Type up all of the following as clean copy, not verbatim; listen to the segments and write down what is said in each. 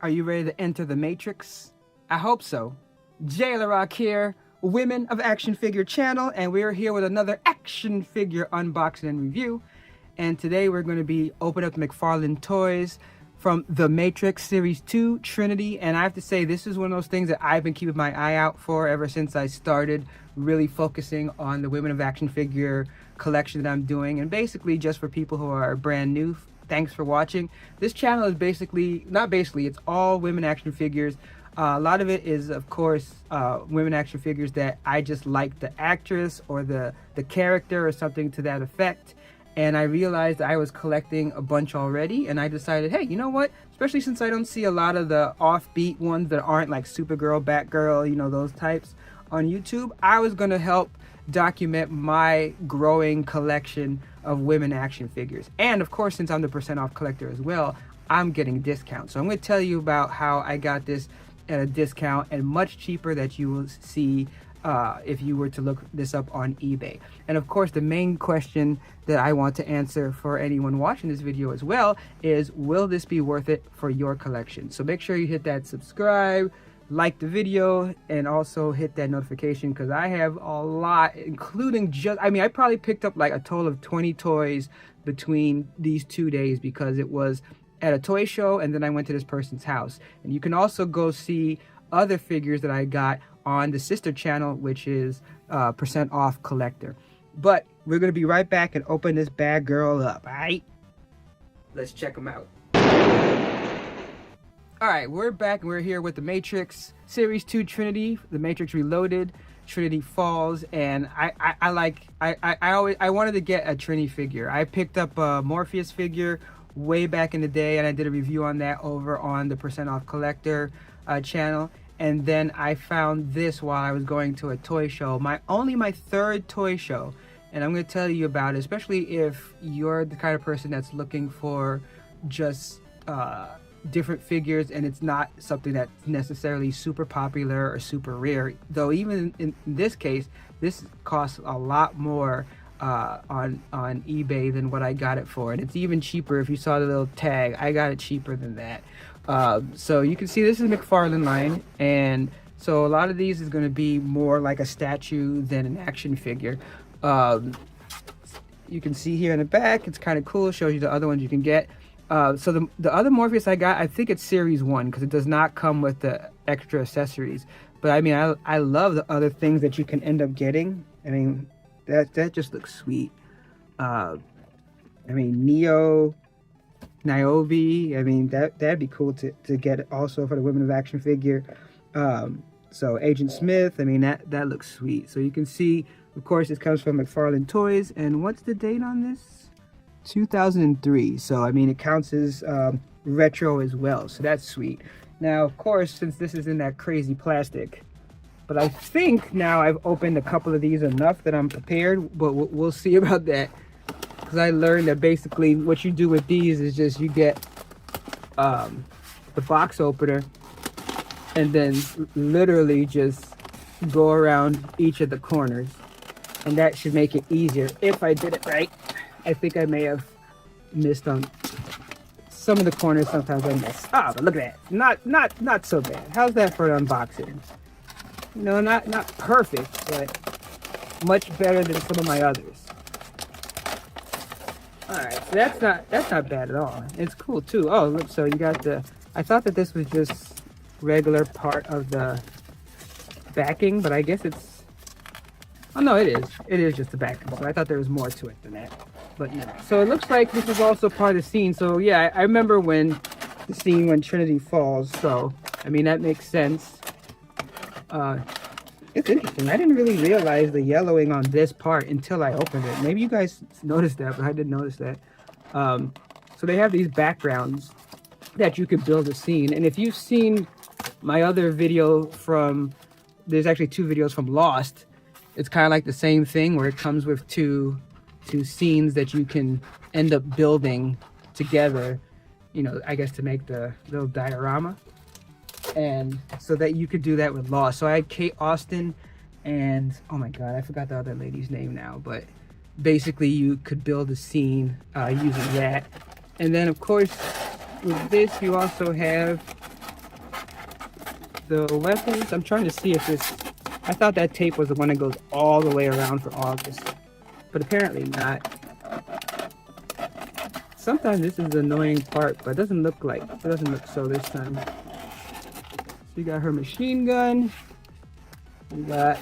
Are you ready to enter the Matrix? I hope so. Jay LaRock here, Women of Action Figure channel, and we're here with another action figure unboxing and review. And today we're going to be opening up McFarlane toys from The Matrix Series 2, Trinity. And I have to say, this is one of those things that I've been keeping my eye out for ever since I started really focusing on the Women of Action Figure collection that I'm doing. And basically, just for people who are brand new, thanks for watching. This channel is it's all women action figures. A lot of it is, of course, women action figures that I just like the actress or the character or something to that effect. And I realized I was collecting a bunch already, and I decided, hey, you know what? Especially since I don't see a lot of the offbeat ones that aren't like Supergirl, Batgirl, you know, those types on YouTube, I was going to help document my growing collection of women action figures. And of course, since I'm the % off collector as well, I'm getting discounts. So I'm going to tell you about how I got this at a discount and much cheaper that you will see if you were to look this up on eBay. And of course, the main question that I want to answer for anyone watching this video as well is, will this be worth it for your collection? So make sure you hit that subscribe, like the video, and also hit that notification, because I have a lot, including I probably picked up like a total of 20 toys between these 2 days, because it was at a toy show and then I went to this person's house. And you can also go see other figures that I got on the sister channel, which is % off collector. But we're gonna be right back and open this bad girl up. All right, let's check them out. All right, we're back and we're here with the Matrix Series 2 Trinity, the Matrix Reloaded, Trinity Falls, and I wanted to get a Trinity figure. I picked up a Morpheus figure way back in the day, and I did a review on that over on the % off collector channel. And then I found this while I was going to a toy show, only my third toy show, and I'm going to tell you about it, especially if you're the kind of person that's looking for just different figures and it's not something that's necessarily super popular or super rare. Though even in this case, this costs a lot more on eBay than what I got it for, and it's even cheaper. If you saw the little tag, I got it cheaper than that. So you can see this is McFarlane line, and so a lot of these is going to be more like a statue than an action figure. You can see here in the back, it's kind of cool, shows you the other ones you can get. So the other Morpheus I got, I think it's Series 1, because it does not come with the extra accessories. But I mean, I love the other things that you can end up getting. I mean, that just looks sweet. I mean, Niobe, I mean, that'd be cool to get also for the Women of Action figure. So Agent Smith, I mean, that looks sweet. So you can see, of course, this comes from McFarlane Toys. And what's the date on this? 2003. So I mean, it counts as retro as well, so that's sweet. Now, of course, since this is in that crazy plastic, but I think now I've opened a couple of these enough that I'm prepared, but we'll see about that, because I learned that basically what you do with these is just you get the box opener and then literally just go around each of the corners, and that should make it easier if I did it right. I think I may have missed on some of the corners. Sometimes I miss. Ah, but look at that. Not so bad. How's that for an unboxing? You know, not perfect, but much better than some of my others. All right, so that's not bad at all. It's cool too. Oh, look, so you got I thought that this was just regular part of the backing, but I guess it's. Oh no, it is. It is just the backing. So I thought there was more to it than that. But no. So it looks like this is also part of the scene. So yeah, I remember when the scene when Trinity falls. So I mean, that makes sense. It's interesting. I didn't really realize the yellowing on this part until I opened it. Maybe you guys noticed that, but I didn't notice that. So they have these backgrounds that you could build a scene. And if you've seen my other video there's actually 2 videos from Lost. It's kind of like the same thing, where it comes with two scenes that you can end up building together, you know, I guess to make the little diorama. And so that you could do that with Lost. So I had Kate Austin and, oh my god, I forgot the other lady's name now, but basically you could build a scene using that. And then of course with this you also have the weapons, I'm trying to see if this, I thought that tape was the one that goes all the way around for August, but apparently not. Sometimes this is the annoying part, but it doesn't look so this time. So you got her machine gun. You got,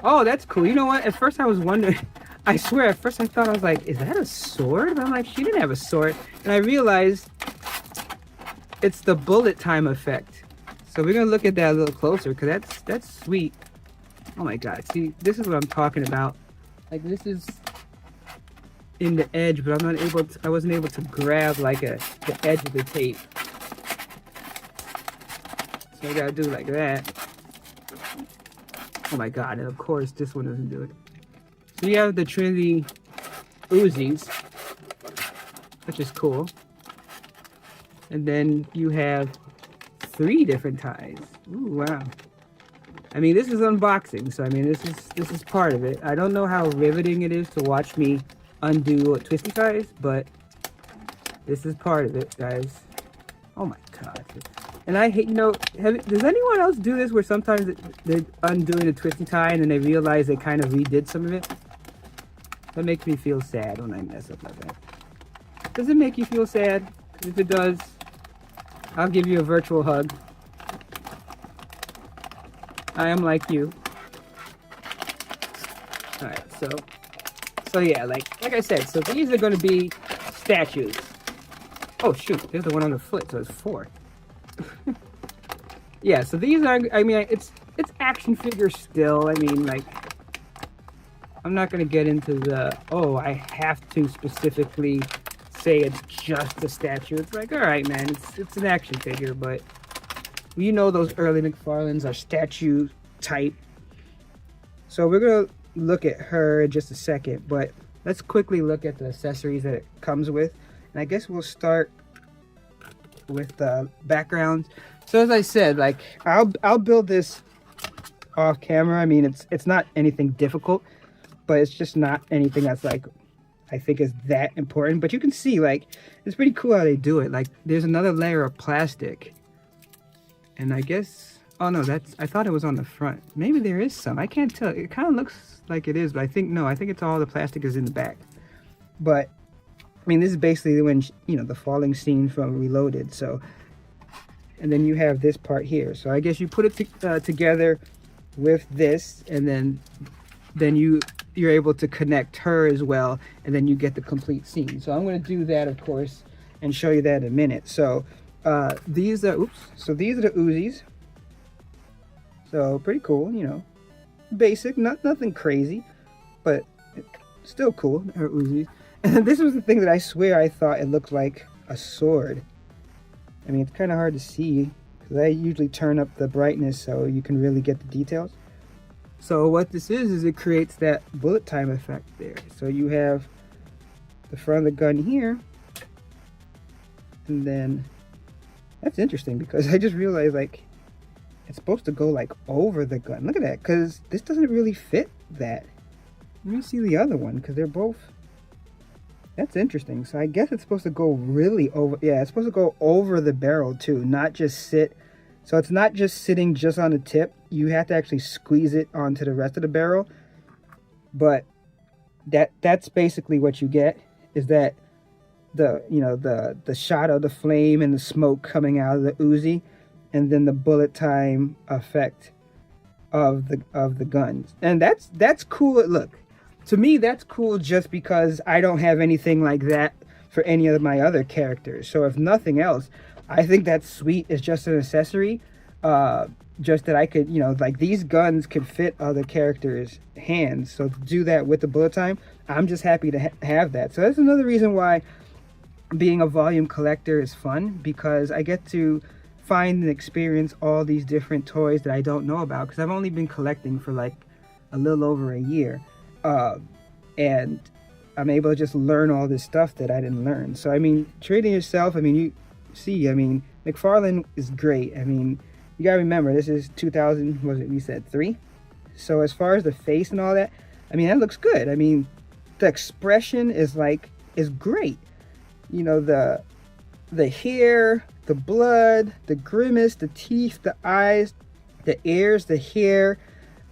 oh, that's cool. You know what? At first I was wondering, I swear, at first I thought, I was like, is that a sword? But I'm like, she didn't have a sword. And I realized it's the bullet time effect. So we're gonna look at that a little closer, because that's sweet. Oh my god, see, this is what I'm talking about. Like, this is in the edge, but I wasn't able to grab like the edge of the tape. So I gotta do like that. Oh my god, and of course this one doesn't do it. So you have the Trinity Uzis, which is cool. And then you have 3 different ties. Ooh, wow. I mean, this is unboxing, so I mean, this is part of it. I don't know how riveting it is to watch me undo twisty ties, but this is part of it, guys. Oh my god. And I hate, you know, does anyone else do this where sometimes they're undoing a twisty tie and then they realize they kind of redid some of it? That makes me feel sad when I mess up like that. Does it make you feel sad? If it does, I'll give you a virtual hug. I am like you. Alright, so yeah, like I said, so these are going to be statues. Oh shoot, there's the one on the foot, so it's 4. Yeah, so these are, I mean, it's action figures still. I mean, like, I'm not going to get into the, oh, I have to specifically say it's just a statue. It's like, all right, man, it's an action figure, but you know those early McFarlanes are statue type. So we're going to look at her in just a second, but let's quickly look at the accessories that it comes with. And I guess we'll start with the background. So as I said, like, I'll build this off camera. I mean, it's not anything difficult, but it's just not anything that's like, I think is that important. But you can see, like, it's pretty cool how they do it. Like, there's another layer of plastic, and I guess, oh no, I thought it was on the front. Maybe there is some, I can't tell. It kind of looks like it is, but I think no, I think it's all the plastic is in the back. But I mean, this is basically when, you know, the falling scene from Reloaded. So, and then you have this part here. So I guess you put it together with this, and then you're able to connect her as well, and then you get the complete scene. So I'm going to do that, of course, and show you that in a minute. So these are the Uzis. So pretty cool, you know, basic, nothing crazy, but still cool. Her Uzis. And this was the thing that I swear I thought it looked like a sword. I mean, it's kind of hard to see because I usually turn up the brightness so you can really get the details. So what this is it creates that bullet time effect there. So you have the front of the gun here, and then that's interesting because I just realized, like, it's supposed to go like over the gun. Look at that, because this doesn't really fit that. Let me see the other one, because they're both, that's interesting. So I guess it's supposed to go really over, yeah, it's supposed to go over the barrel too, not just sit. So it's not just sitting just on the tip. You have to actually squeeze it onto the rest of the barrel. But that's basically what you get, is that the shot of the flame and the smoke coming out of the Uzi, and then the bullet time effect of the guns. And that's cool. Look, to me that's cool just because I don't have anything like that for any of my other characters. So if nothing else, I think that's sweet. It's just an accessory. Just that I could, you know, like, these guns could fit other characters' hands. So to do that with the bullet time, I'm just happy to have that. So that's another reason why being a volume collector is fun, because I get to find and experience all these different toys that I don't know about, because I've only been collecting for like a little over a year. And I'm able to just learn all this stuff that I didn't learn. So, I mean, Trinity yourself, I mean, you see, I mean, McFarlane is great. I mean, you gotta remember, this is 2000, was it, we said 3? So as far as the face and all that, I mean, that looks good. I mean, the expression is great. You know, the hair, the blood, the grimace, the teeth, the eyes, the ears, the hair.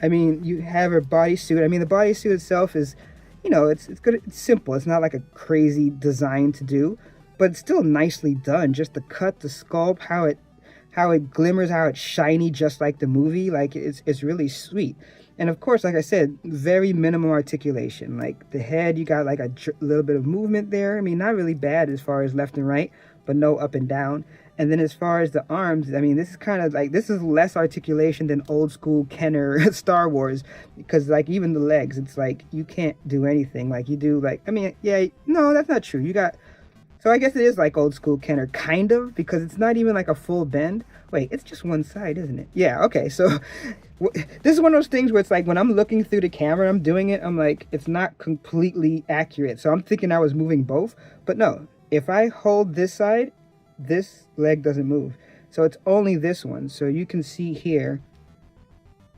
I mean, you have her bodysuit. I mean, the bodysuit itself is, you know, it's good. It's simple. It's not like a crazy design to do, but it's still nicely done. Just the cut, the sculpt, how it glimmers, how it's shiny, just like the movie. Like it's really sweet. And of course, like I said, very minimum articulation. Like the head, you got like a little bit of movement there. I mean, not really bad as far as left and right, but no up and down. And then as far as the arms, I mean, this is kind of like, this is less articulation than old school Kenner Star Wars, because like even the legs, it's like you can't do anything. Like you do like, I mean, yeah, no, that's not true. You got, so I guess it is like old school Kenner, kind of, because it's not even like a full bend. Wait, it's just one side, isn't it? Yeah, okay, so this is one of those things where it's like when I'm looking through the camera, I'm doing it, I'm like, it's not completely accurate. So I'm thinking I was moving both, but no, if I hold this side, this leg doesn't move. So it's only this one. So you can see here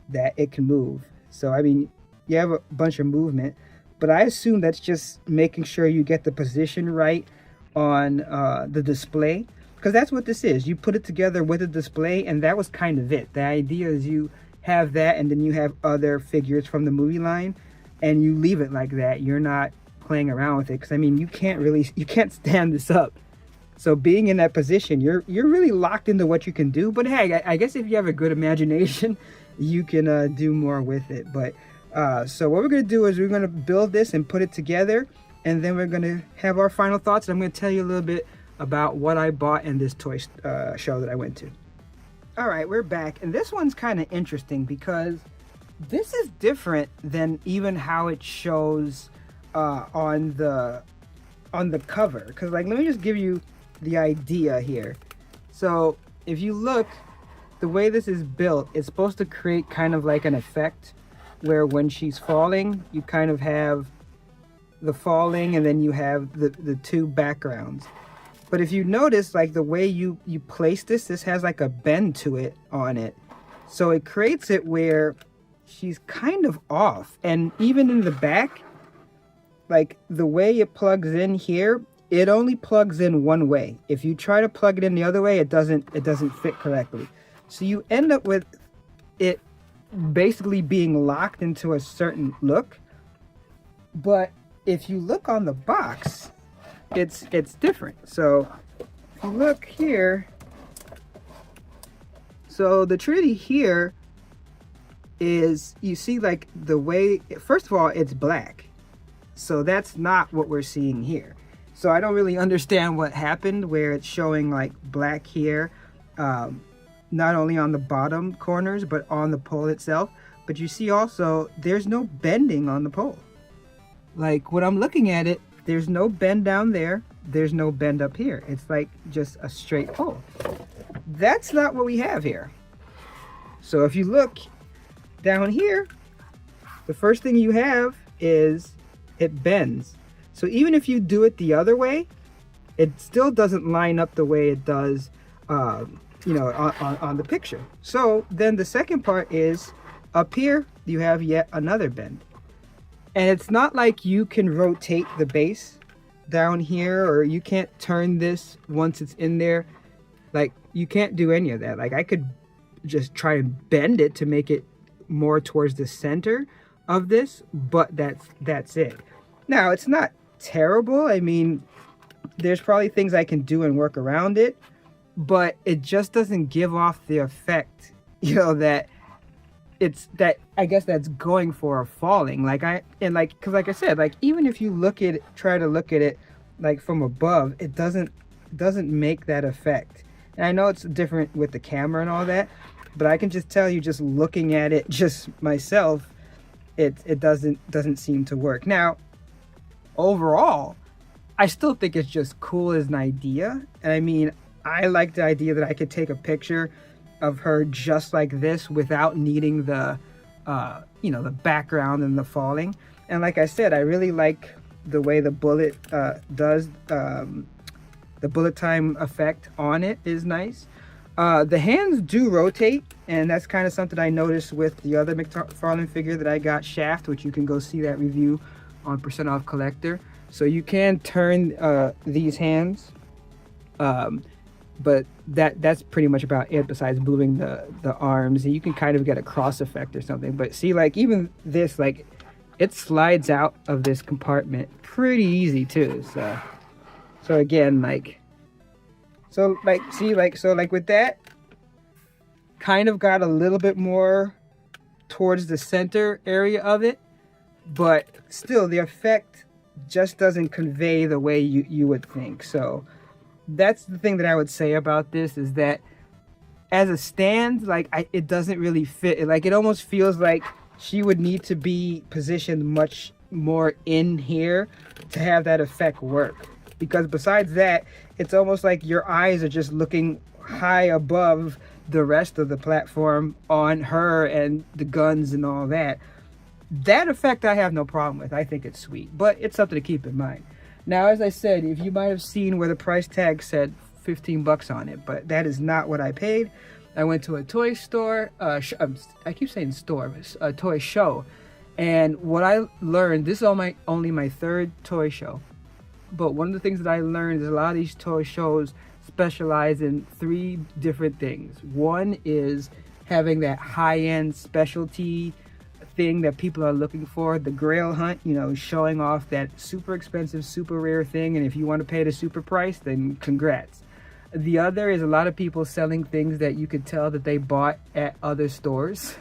that it can move. So, I mean, you have a bunch of movement, but I assume that's just making sure you get the position right on the display, because that's what this is. You put it together with a display, and that was kind of it. The idea is you have that, and then you have other figures from the movie line, and you leave it like that. You're not playing around with it, because I mean, you can't stand this up. So being in that position, you're really locked into what you can do. But hey, I guess if you have a good imagination, you can do more with it. But so what we're gonna do is we're gonna build this and put it together, and then we're gonna have our final thoughts. And I'm gonna tell you a little bit about what I bought in this toy show that I went to. All right, we're back, and this one's kind of interesting because this is different than even how it shows on the cover. Because like, let me just give you the idea here. So if you look, the way this is built, it's supposed to create kind of like an effect where when she's falling, you kind of have the falling and then you have the two backgrounds. But if you notice, like the way you place this has like a bend to it on it. So it creates it where she's kind of off. And even in the back, like the way it plugs in here, it only plugs in one way. If you try to plug it in the other way, it doesn't fit correctly. So you end up with it basically being locked into a certain look. But if you look on the box, it's different. So if you look here, so the Trinity here is, you see like the way, first of all, it's black. So that's not what we're seeing here. So I don't really understand what happened where it's showing like black here, not only on the bottom corners, but on the pole itself. But you see also, there's no bending on the pole. Like when I'm looking at it, there's no bend down there. There's no bend up here. It's like just a straight pole. That's not what we have here. So if you look down here, the first thing you have is it bends. So even if you do it the other way, it still doesn't line up the way it does, you know, on the picture. So then the second part is up here, you have yet another bend. And it's not like you can rotate the base down here, or you can't turn this once it's in there. Like you can't do any of that. Like I could just try to bend it to make it more towards the center of this, but that's it. Now it's not terrible. I mean, there's probably things I can do and work around it, but it just doesn't give off the effect, you know, that it's, that I guess that's going for a falling. Like because like I said, like even if you look at it, try to look at it like from above, it doesn't make that effect. And I know it's different with the camera and all that, but I can just tell you, just looking at it just myself, it doesn't seem to work. Now overall, I still think it's just cool as an idea. And I mean, I like the idea that I could take a picture of her just like this without needing the, you know, the background and the falling. And like I said, I really like the way the bullet does, the bullet time effect on it is nice. The hands do rotate, and that's kind of something I noticed with the other McFarlane figure that I got, Shaft, which you can go see that review on Percent Off Collector. So you can turn these hands but that's pretty much about it besides moving the arms, and you can kind of get a cross effect or something. But see, like even this, like it slides out of this compartment pretty easy too. So again, like see, like with that, kind of got a little bit more towards the center area of it, but still the effect just doesn't convey the way you would think. So that's the thing that I would say about this, is that as a stand, like it doesn't really fit. Like it almost feels like she would need to be positioned much more in here to have that effect work, because besides that, it's almost like your eyes are just looking high above the rest of the platform on her and the guns and all that. That effect I have no problem with. I think it's sweet, but it's something to keep in mind. Now, as I said, if you might have seen where the price tag said $15 on it, but that is not what I paid. I went to a toy store, I keep saying store, a toy show, and what I learned, this is only my third toy show, but one of the things that I learned is a lot of these toy shows specialize in 3 different things. One is having that high-end specialty thing that people are looking for, the grail hunt, you know, showing off that super expensive, super rare thing, and if you want to pay the super price, then congrats. The other is a lot of people selling things that you could tell that they bought at other stores.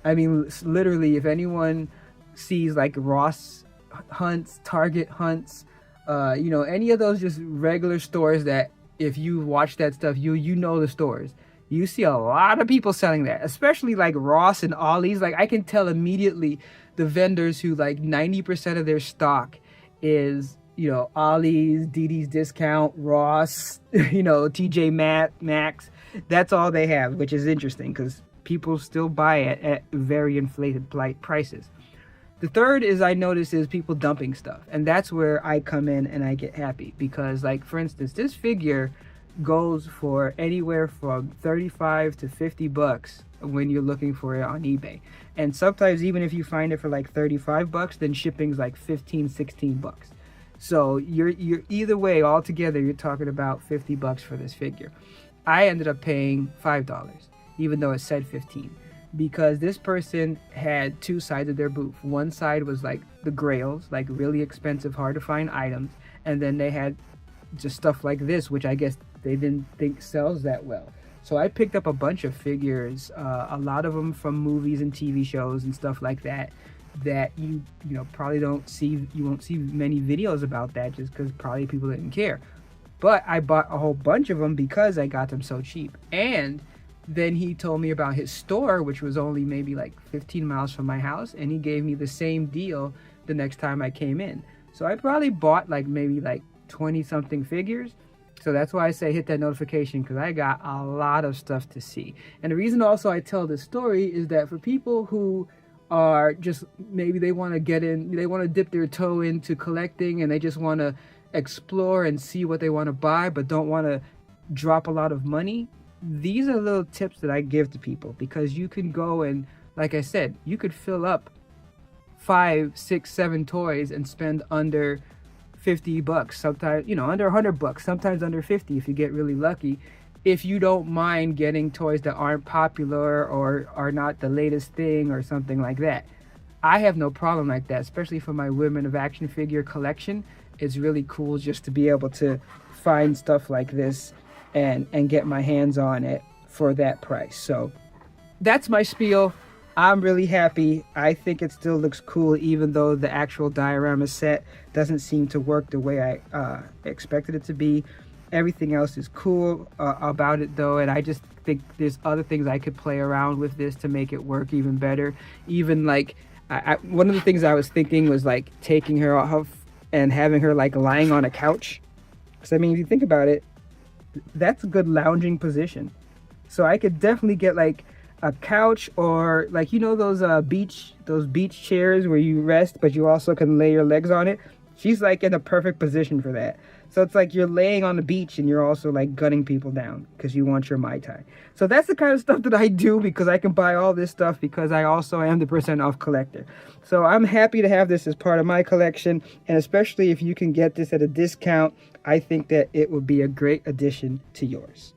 I mean, literally, if anyone sees like Ross hunts, Target hunts, you know, any of those just regular stores that if you watch that stuff, you know the stores. You see a lot of people selling that, especially like Ross and Ollie's. Like I can tell immediately the vendors who like 90% of their stock is, you know, Ollie's, DD's Discount, Ross, you know, TJ Maxx. That's all they have, which is interesting because people still buy it at very inflated prices. The third is I notice is people dumping stuff, and that's where I come in and I get happy, because like for instance, this figure goes for anywhere from 35 to 50 bucks when you're looking for it on eBay, and sometimes even if you find it for like 35 bucks, then shipping's like 15, 16 bucks. So you're either way, altogether you're talking about 50 bucks for this figure. I ended up paying $5 even though it said 15, because this person had 2 sides of their booth. One side was like the grails, like really expensive, hard to find items, and then they had just stuff like this, which I guess they didn't think sells that well. So I picked up a bunch of figures, a lot of them from movies and TV shows and stuff like that, that you know probably don't see. You won't see many videos about that just because probably people didn't care. But I bought a whole bunch of them because I got them so cheap. And then he told me about his store, which was only maybe like 15 miles from my house, and he gave me the same deal the next time I came in. So I probably bought like maybe like 20 something figures. So that's why I say hit that notification, because I got a lot of stuff to see. And the reason also I tell this story is that for people who are just, maybe they want to get in, they want to dip their toe into collecting, and they just want to explore and see what they want to buy but don't want to drop a lot of money, these are little tips that I give to people, because you can go and, like I said, you could fill up 5, 6, 7 toys and spend under 50 bucks, sometimes, you know, under 100 bucks, sometimes under 50 if you get really lucky, if you don't mind getting toys that aren't popular or are not the latest thing or something like that. I have no problem like that, especially for my Women of Action figure collection. It's really cool just to be able to find stuff like this and get my hands on it for that price. So that's my spiel. I'm really happy. I think it still looks cool, even though the actual diorama set doesn't seem to work the way I expected it to be. Everything else is cool about it though, and I just think there's other things I could play around with this to make it work even better. Even like, one of the things I was thinking was like taking her off and having her like lying on a couch. Because I mean, if you think about it, that's a good lounging position. So I could definitely get like a couch, or like, you know, those beach chairs where you rest but you also can lay your legs on it. She's like in the perfect position for that. So it's like you're laying on the beach and you're also like gunning people down because you want your Mai Tai. So that's the kind of stuff that I do, because I can buy all this stuff because I also am the % off collector. So I'm happy to have this as part of my collection, and especially if you can get this at a discount, I think that it would be a great addition to yours.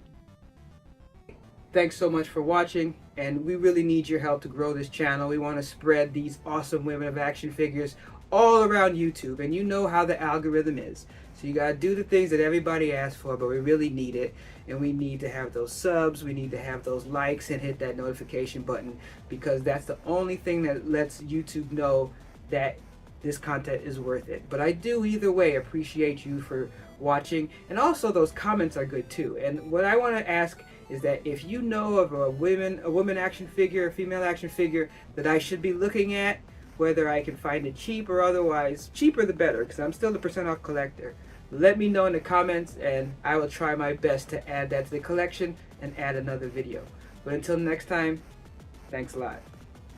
Thanks so much for watching, and we really need your help to grow this channel. We want to spread these awesome women of action figures all around YouTube, and you know how the algorithm is. So you gotta do the things that everybody asks for, but we really need it, and we need to have those subs, we need to have those likes, and hit that notification button, because that's the only thing that lets YouTube know that this content is worth it. But I do either way appreciate you for watching, and also those comments are good too. And what I want to ask is that if you know of a woman action figure, a female action figure that I should be looking at, whether I can find it cheap or otherwise, cheaper the better, because I'm still the % off collector. Let me know in the comments, and I will try my best to add that to the collection and add another video. But until next time, thanks a lot.